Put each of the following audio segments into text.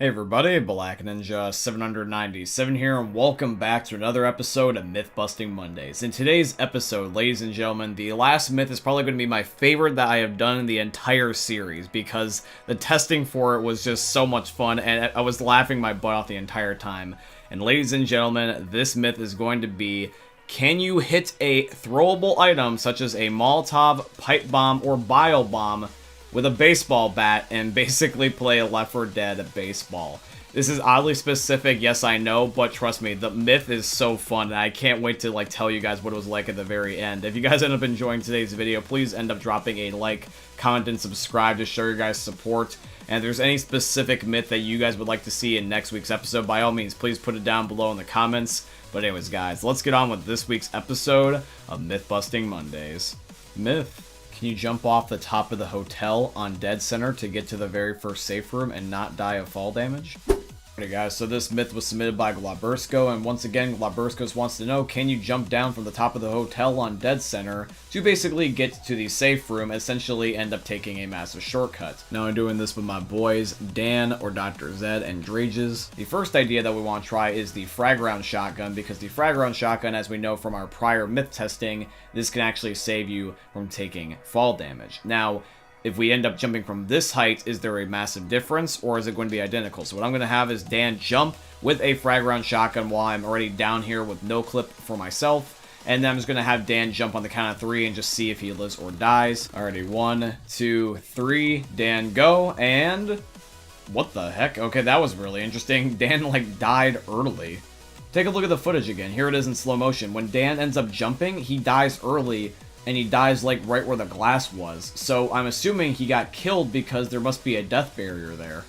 Hey everybody, Black Ninja 797 here, and welcome back to another episode of Myth Busting Mondays. In today's episode, ladies and gentlemen, the last myth is probably going to be my favorite that I have done in the entire series, because the testing for it was just so much fun, and I was laughing my butt off the entire time. And ladies and gentlemen, this myth is going to be, can you hit a throwable item such as a Molotov, pipe bomb, or bio bomb with a baseball bat and basically play a Left 4 Dead baseball? This is oddly specific, yes I know, but trust me, the myth is so fun, and I can't wait to tell you guys what it was like at the very end. If you guys end up enjoying today's video, please end up dropping a like, comment, and subscribe to show your guys' support. And if there's any specific myth that you guys would like to see in next week's episode, by all means, please put it down below in the comments. But anyways, guys, let's get on with this week's episode of Myth Busting Mondays. Myth: can you jump off the top of the hotel on Dead Center to get to the very first safe room and not die of fall damage? Okay guys, so this myth was submitted by Glabursko, and once again, Glaburskos wants to know, can you jump down from the top of the hotel on Dead Center to basically get to the safe room, essentially end up taking a massive shortcut? Now I'm doing this with my boys, Dan or Dr. Zed and Drages. The first idea that we want to try is the frag round shotgun, because the frag round shotgun, as we know from our prior myth testing, this can actually save you from taking fall damage. Now, if we end up jumping from this height, is there a massive difference, or is it going to be identical? So what I'm going to have is Dan jump with a frag round shotgun while I'm already down here with no clip for myself, and then I'm just going to have Dan jump on the count of 3 and just see if he lives or dies. Alrighty, 1, 2, 3, Dan go, and what the heck? Okay, that was really interesting. Dan died early. Take a look at the footage again. Here it is in slow motion. When Dan ends up jumping, he dies early, and he dies right where the glass was. So I'm assuming he got killed because there must be a death barrier there.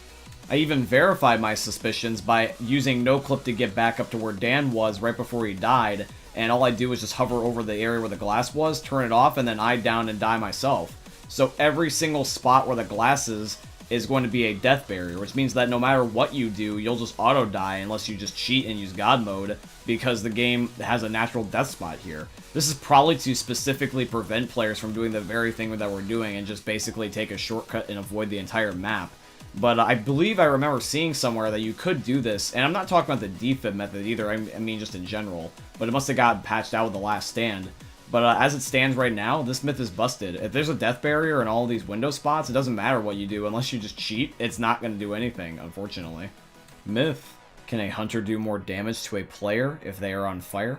I even verified my suspicions by using no clip to get back up to where Dan was right before he died, and all I do is just hover over the area where the glass was, turn it off, and then I down and die myself. So every single spot where the glass is going to be a death barrier, which means that no matter what you do, you'll just auto die unless you just cheat and use God mode, because the game has a natural death spot here. This is probably to specifically prevent players from doing the very thing that we're doing and just basically take a shortcut and avoid the entire map. But I believe I remember seeing somewhere that you could do this, and I'm not talking about the defib method either, I mean just in general, but it must have gotten patched out with the last stand. But as it stands right now, this myth is busted. If there's a death barrier in all these window spots, it doesn't matter what you do. Unless you just cheat, it's not going to do anything, unfortunately. Myth: can a hunter do more damage to a player if they are on fire?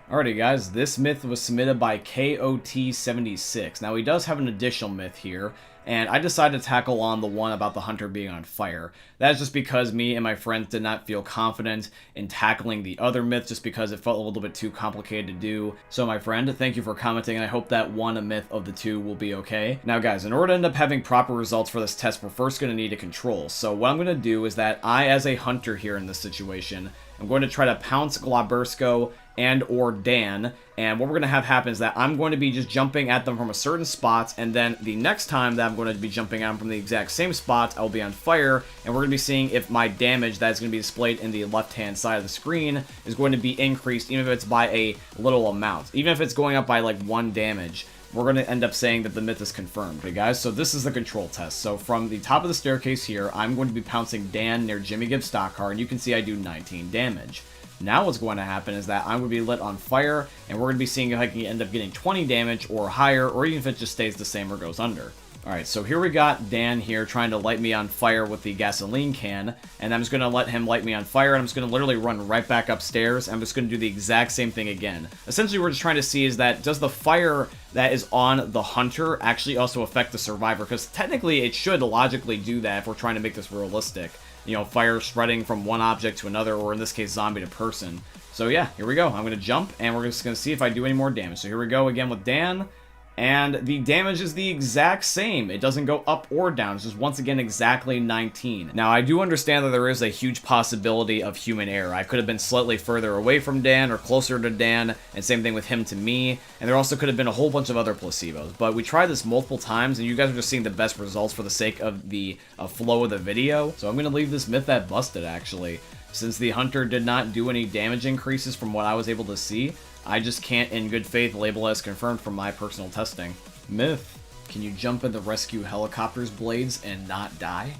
Alrighty guys, this myth was submitted by KOT76. Now he does have an additional myth here, and I decided to tackle on the one about the hunter being on fire. That's just because me and my friends did not feel confident in tackling the other myth, just because it felt a little bit too complicated to do. So my friend, thank you for commenting, and I hope that one myth of the two will be okay. Now guys, in order to end up having proper results for this test, we're first going to need a control. So what I'm going to do is that I, as a hunter here in this situation, I'm going to try to pounce Glabursko and or Dan, and what we're going to have happen is that I'm going to be just jumping at them from a certain spot, and then the next time that I'm going to be jumping at them from the exact same spot, I'll be on fire, and we're going to be seeing if my damage that is going to be displayed in the left-hand side of the screen is going to be increased, even if it's by a little amount. Even if it's going up by 1 damage, we're going to end up saying that the myth is confirmed. Okay guys, so this is the control test. So from the top of the staircase here, I'm going to be pouncing Dan near Jimmy Gibbs' stock car, and you can see I do 19 damage. Now what's going to happen is that I'm going to be lit on fire, and we're going to be seeing if I can end up getting 20 damage or higher, or even if it just stays the same or goes under. Alright, so here we got Dan here trying to light me on fire with the gasoline can, and I'm just going to let him light me on fire, and I'm just going to literally run right back upstairs, and I'm just going to do the exact same thing again. Essentially, we're just trying to see is that, does the fire that is on the hunter actually also affect the survivor? Because technically, it should logically do that if we're trying to make this realistic. You know, fire spreading from one object to another, or in this case, zombie to person. So yeah, here we go. I'm going to jump, and we're just going to see if I do any more damage. So here we go again with Dan. And the damage is the exact same. It doesn't go up or down. It's just, once again, exactly 19. Now, I do understand that there is a huge possibility of human error. I could have been slightly further away from Dan or closer to Dan, and same thing with him to me. And there also could have been a whole bunch of other placebos. But we tried this multiple times, and you guys are just seeing the best results for the sake of the flow of the video. So I'm going to leave this myth at busted, actually. Since the hunter did not do any damage increases from what I was able to see, I just can't in good faith label as confirmed from my personal testing. Myth: can you jump in the rescue helicopter's blades and not die?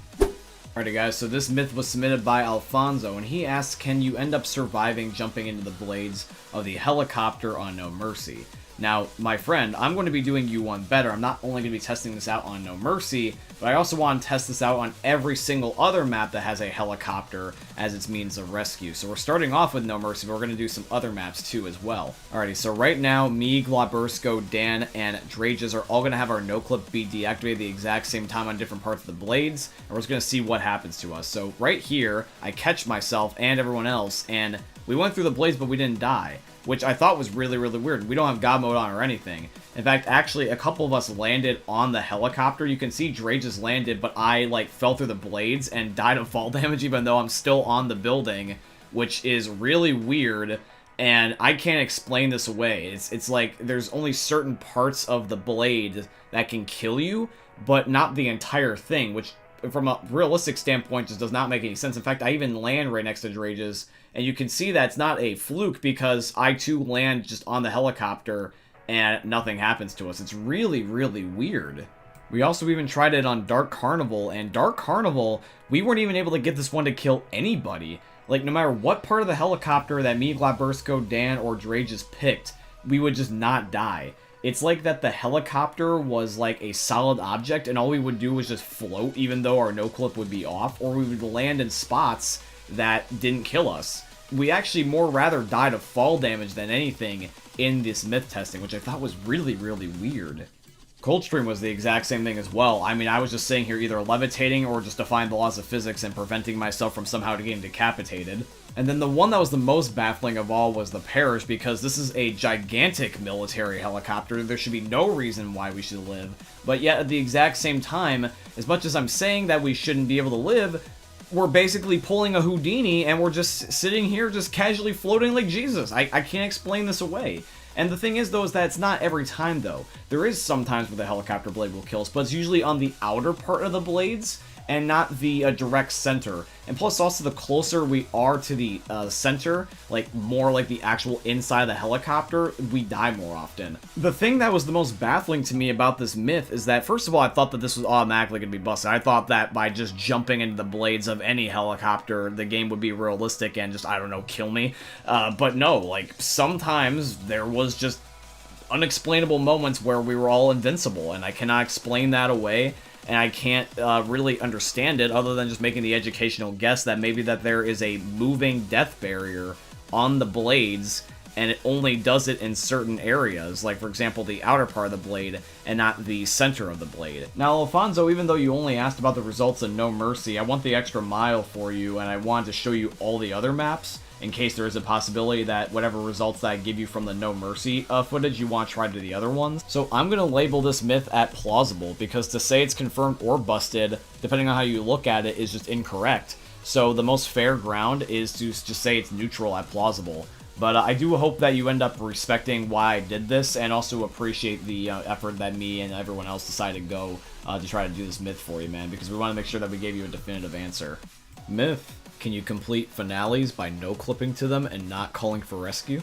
Alrighty guys, so this myth was submitted by Alfonso, and he asks, can you end up surviving jumping into the blades of the helicopter on No Mercy? Now, my friend, I'm going to be doing you one better. I'm not only going to be testing this out on No Mercy, but I also want to test this out on every single other map that has a helicopter as its means of rescue. So we're starting off with No Mercy, but we're going to do some other maps too as well. Alrighty, so right now, me, Glabursko, Dan, and Drages are all going to have our noclip be deactivated at the exact same time on different parts of the blades, and we're just going to see what happens to us. So right here, I catch myself and everyone else, and we went through the blades, but we didn't die, which I thought was really, really weird. We don't have God mode on or anything. In fact, actually, a couple of us landed on the helicopter. You can see Dre just landed, but I, like, fell through the blades and died of fall damage even though I'm still on the building, which is really weird, and I can't explain this away. It's like there's only certain parts of the blade that can kill you, but not the entire thing, which from a realistic standpoint just does not make any sense. In fact, I even land right next to Drages, and you can see that's not a fluke because I too land just on the helicopter and nothing happens to us. It's really, really weird. We also even tried it on Dark Carnival, and Dark Carnival, we weren't even able to get this one to kill anybody. Like, no matter what part of the helicopter that me, Glabursko, Dan, or Drages picked, we would just not die. It's like that the helicopter was like a solid object, and all we would do was just float even though our noclip would be off, or we would land in spots that didn't kill us. We actually more rather died of fall damage than anything in this myth testing, which I thought was really, really weird. Coldstream was the exact same thing as well. I mean, I was just sitting here either levitating or just defying the laws of physics and preventing myself from somehow getting decapitated. And then the one that was the most baffling of all was the Parish, because this is a gigantic military helicopter. There should be no reason why we should live. But yet, at the exact same time, as much as I'm saying that we shouldn't be able to live, we're basically pulling a Houdini, and we're just sitting here just casually floating like Jesus. I can't explain this away. And the thing is, though, is that it's not every time, though. There is sometimes where the helicopter blade will kill us, but it's usually on the outer part of the blades, and not the direct center. And plus, also, the closer we are to the center, like, more like the actual inside of the helicopter, we die more often. The thing that was the most baffling to me about this myth is that, first of all, I thought that this was automatically going to be busted. I thought that by just jumping into the blades of any helicopter, the game would be realistic and just, I don't know, kill me. But no, like, sometimes there was just unexplainable moments where we were all invincible, and I cannot explain that away. And I can't really understand it other than just making the educational guess that maybe that there is a moving death barrier on the blades, and it only does it in certain areas, like, for example, the outer part of the blade, and not the center of the blade. Now, Alfonso, even though you only asked about the results in No Mercy, I want the extra mile for you, and I wanted to show you all the other maps, in case there is a possibility that whatever results that I give you from the No Mercy footage, you want to try to the other ones. So I'm going to label this myth at plausible, because to say it's confirmed or busted, depending on how you look at it, is just incorrect. So the most fair ground is to just say it's neutral at plausible. But I do hope that you end up respecting why I did this, and also appreciate the effort that me and everyone else decided to go to try to do this myth for you, man, because we want to make sure that we gave you a definitive answer. Myth: can you complete finales by no-clipping to them and not calling for rescue?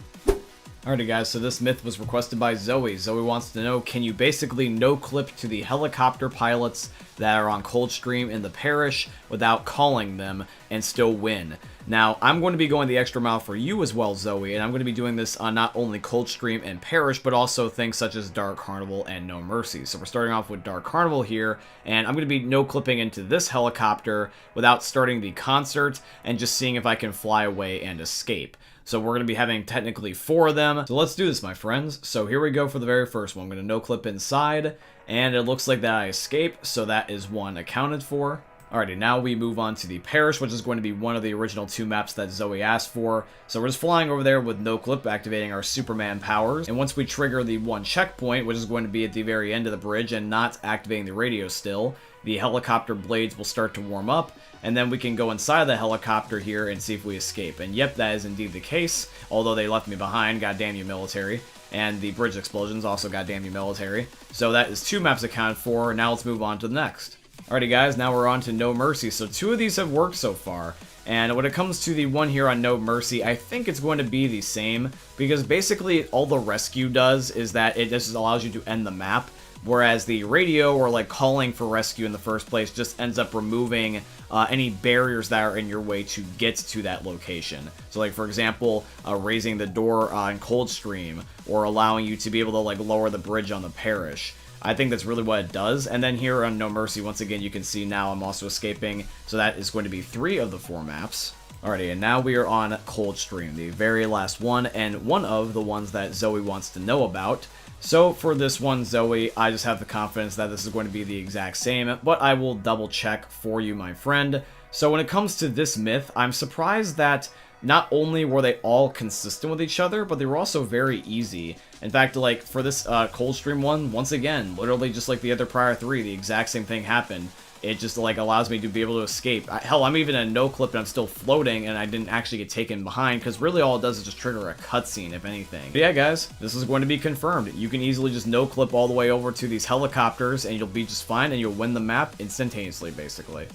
Alrighty guys, so this myth was requested by Zoe. Zoe wants to know, can you basically no-clip to the helicopter pilots that are on Coldstream in the Parish without calling them and still win? Now, I'm going to be going the extra mile for you as well, Zoe, and I'm going to be doing this on not only Coldstream and Parish, but also things such as Dark Carnival and No Mercy. So we're starting off with Dark Carnival here, and I'm going to be no-clipping into this helicopter without starting the concert and just seeing if I can fly away and escape. So we're going to be having technically 4 of them. So let's do this, my friends. So here we go for the very first one. I'm going to no-clip inside, and it looks like that I escape, so that is one accounted for. Alrighty, now we move on to the Parish, which is going to be one of the original 2 maps that Zoe asked for. So we're just flying over there with no clip, activating our Superman powers. And once we trigger the 1 checkpoint, which is going to be at the very end of the bridge and not activating the radio still, the helicopter blades will start to warm up, and then we can go inside of the helicopter here and see if we escape. And yep, that is indeed the case, although they left me behind, goddamn you military. And the bridge explosions, also goddamn you military. So that is 2 maps accounted for. Now let's move on to the next. Alrighty guys, now we're on to No Mercy. So 2 of these have worked so far. And when it comes to the one here on No Mercy, I think it's going to be the same, because basically all the rescue does is that it just allows you to end the map, whereas the radio or like calling for rescue in the first place just ends up removing any barriers that are in your way to get to that location. So like for example, raising the door on Coldstream, or allowing you to be able to like lower the bridge on the parish. I think that's really what it does. And then here on No Mercy, once again, you can see now I'm also escaping, so that is going to be 3 of the 4 maps. Alrighty, and now we are on Coldstream, the very last one, and one of the ones that Zoe wants to know about. So for this one, Zoe, I just have the confidence that this is going to be the exact same, but I will double check for you, my friend. So when it comes to this myth, I'm surprised that not only were they all consistent with each other, but they were also very easy. In fact, like, for this Coldstream one, once again, literally just like the other prior 3, the exact same thing happened. It just, like, allows me to be able to escape. Hell, I'm even in a noclip and I'm still floating, and I didn't actually get taken behind, because really all it does is just trigger a cutscene, if anything. But yeah, guys, this is going to be confirmed. You can easily just noclip all the way over to these helicopters, and you'll be just fine, and you'll win the map instantaneously, basically.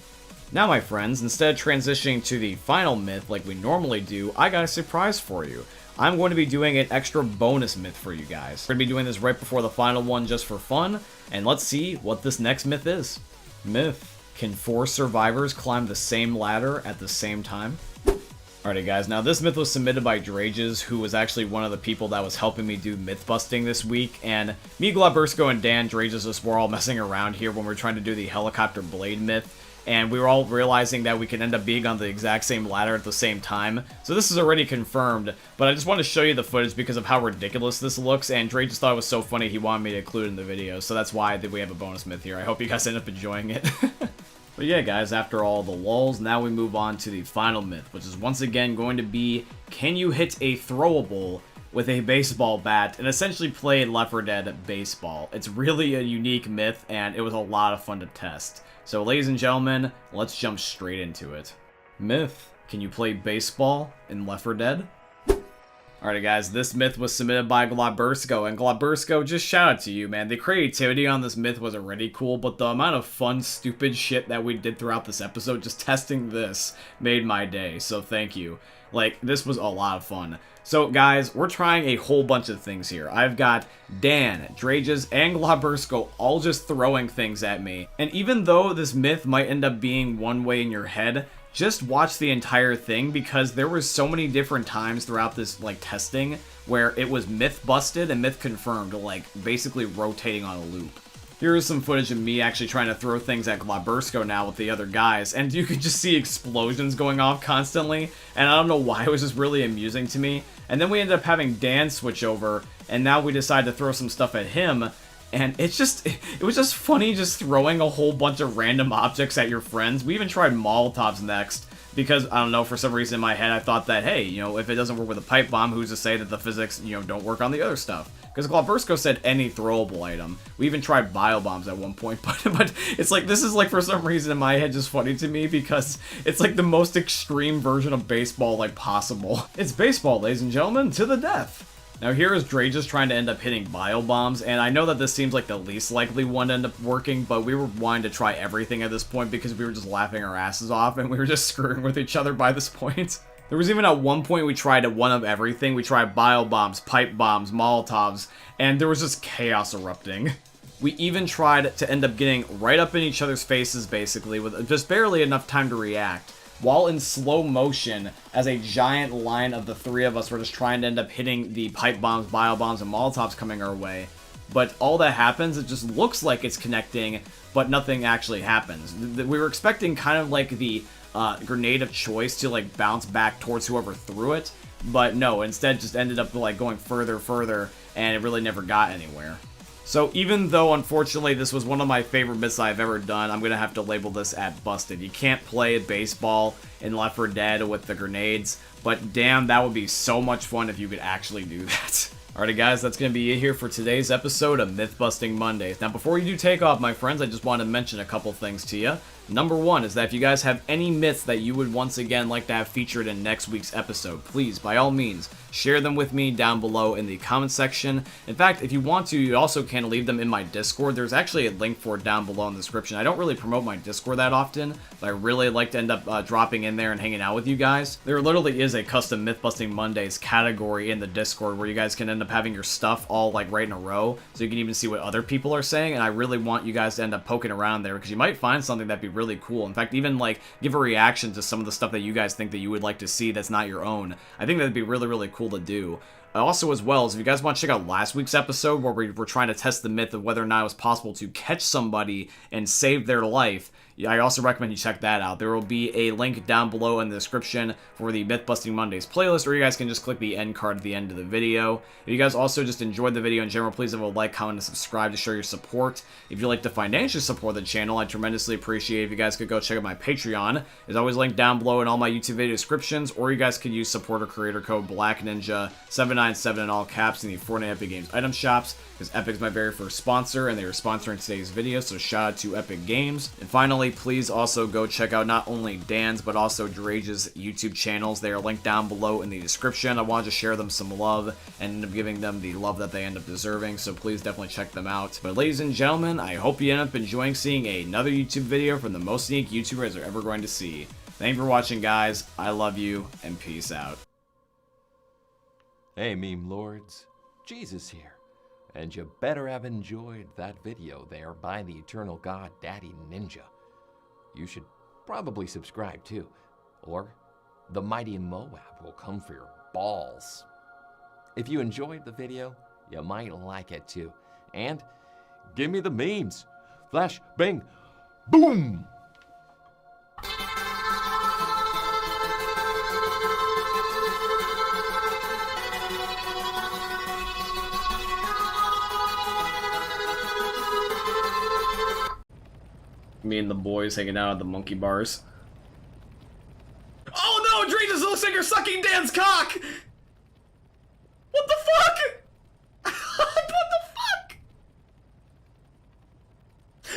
Now, my friends, instead of transitioning to the final myth like we normally do, I got a surprise for you. I'm going to be doing an extra bonus myth for you guys. We're going to be doing this right before the final one just for fun, and let's see what this next myth is. Myth: can 4 survivors climb the same ladder at the same time? Alrighty guys, now this myth was submitted by Drages, who was actually one of the people that was helping me do myth busting this week, and me, Glabursko, and Dan Drages just were all messing around here when we were trying to do the helicopter blade myth, and we were all realizing that we could end up being on the exact same ladder at the same time. So this is already confirmed, but I just want to show you the footage because of how ridiculous this looks, and Dre just thought it was so funny he wanted me to include it in the video, so that's why we have a bonus myth here. I hope you guys end up enjoying it. But yeah, guys, after all the lulls, now we move on to the final myth, which is once again going to be, can you hit a throwable with a baseball bat and essentially play Left 4 Dead baseball? It's really a unique myth, and it was a lot of fun to test. So ladies and gentlemen, let's jump straight into it. Myth: can you play baseball in Left 4 Dead? Alrighty guys, this myth was submitted by Glabursko, and Glabursko, just shout out to you, man. The creativity on this myth was already cool, but the amount of fun, stupid shit that we did throughout this episode, just testing this, made my day, so thank you. Like, this was a lot of fun. So guys, we're trying a whole bunch of things here. I've got Dan, Drages, and Glabursko all just throwing things at me. And even though this myth might end up being one way in your head, just watch the entire thing, because there was so many different times throughout this like testing where it was myth busted and myth confirmed, like basically rotating on a loop. Here is some footage of me actually trying to throw things at Glabursko now with the other guys, and you can just see explosions going off constantly, and I don't know why, it was just really amusing to me. And then we ended up having Dan switch over, and now we decided to throw some stuff at him, and it was just funny just throwing a whole bunch of random objects at your friends. We even tried Molotovs next, because, I don't know, for some reason in my head I thought that, hey, you know, if it doesn't work with a pipe bomb, who's to say that the physics, you know, don't work on the other stuff? Because Glabursko said any throwable item. We even tried bio bombs at one point, but it's like, this is like, for some reason in my head, just funny to me, because it's like the most extreme version of baseball, like, possible. It's baseball, ladies and gentlemen, to the death. Now here is Dre just trying to end up hitting bio bombs, and I know that this seems like the least likely one to end up working, but we were wanting to try everything at this point because we were just laughing our asses off, and we were just screwing with each other by this point. There was even at one point we tried one of everything. We tried bio bombs, pipe bombs, Molotovs, and there was just chaos erupting. We even tried to end up getting right up in each other's faces, basically, with just barely enough time to react, while in slow motion, as a giant line of the 3 of us were just trying to end up hitting the pipe bombs, bio bombs, and Molotovs coming our way. But all that happens, it just looks like it's connecting, but nothing actually happens. We were expecting kind of like the grenade of choice to like bounce back towards whoever threw it, but no, instead just ended up like going further, and it really never got anywhere. So even though, unfortunately, this was one of my favorite myths I've ever done, I'm going to have to label this at busted. You can't play baseball in Left 4 Dead with the grenades, but damn, that would be so much fun if you could actually do that. Alrighty guys, that's going to be it here for today's episode of Myth Busting Mondays. Now before you do take off, my friends, I just want to mention a couple things to you. Number one is that if you guys have any myths that you would once again like to have featured in next week's episode, please, by all means, share them with me down below in the comment section. In fact, if you want to, you also can leave them in my Discord. There's actually a link for it down below in the description. I don't really promote my Discord that often, but I really like to end up dropping in there and hanging out with you guys. There literally is a custom Mythbusting Mondays category in the Discord where you guys can end up having your stuff all like right in a row, so you can even see what other people are saying, and I really want you guys to end up poking around there because you might find something that'd be really cool. In fact, even like give a reaction to some of the stuff that you guys think that you would like to see that's not your own. I think that'd be really, really cool to do. Also, as well, as if you guys want to check out last week's episode where we were trying to test the myth of whether or not it was possible to catch somebody and save their life, I also recommend you check that out. There will be a link down below in the description for the Mythbusting Mondays playlist, or you guys can just click the end card at the end of the video. If you guys also just enjoyed the video in general, please leave a like, comment, and subscribe to show your support. If you'd like to financially support the channel, I'd tremendously appreciate if you guys could go check out my Patreon. It's always linked down below in all my YouTube video descriptions, or you guys could use supporter creator code BlackNinja797 in all caps in the Fortnite Epic Games item shops, because Epic's my very first sponsor, and they are sponsoring today's video, so shout out to Epic Games. And finally, please also go check out not only Dan's, but also Drage's YouTube channels. They are linked down below in the description. I wanted to share them some love and end up giving them the love that they end up deserving, so please definitely check them out. But ladies and gentlemen, I hope you end up enjoying seeing another YouTube video from the most unique YouTubers you're ever going to see. Thank you for watching, guys. I love you, and peace out. Hey, meme lords, Jesus here, and you better have enjoyed that video there by the eternal god Daddy Ninja. You should probably subscribe too, or the mighty Moab will come for your balls. If you enjoyed the video, you might like it too, and give me the memes. Flash, bang, boom! Me and the boys hanging out at the monkey bars. Oh no, Dream, this looks like you're sucking Dan's cock! What the fuck? What the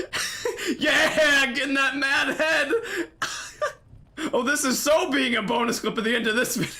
fuck? Yeah, getting that mad head! Oh, this is so being a bonus clip at the end of this video.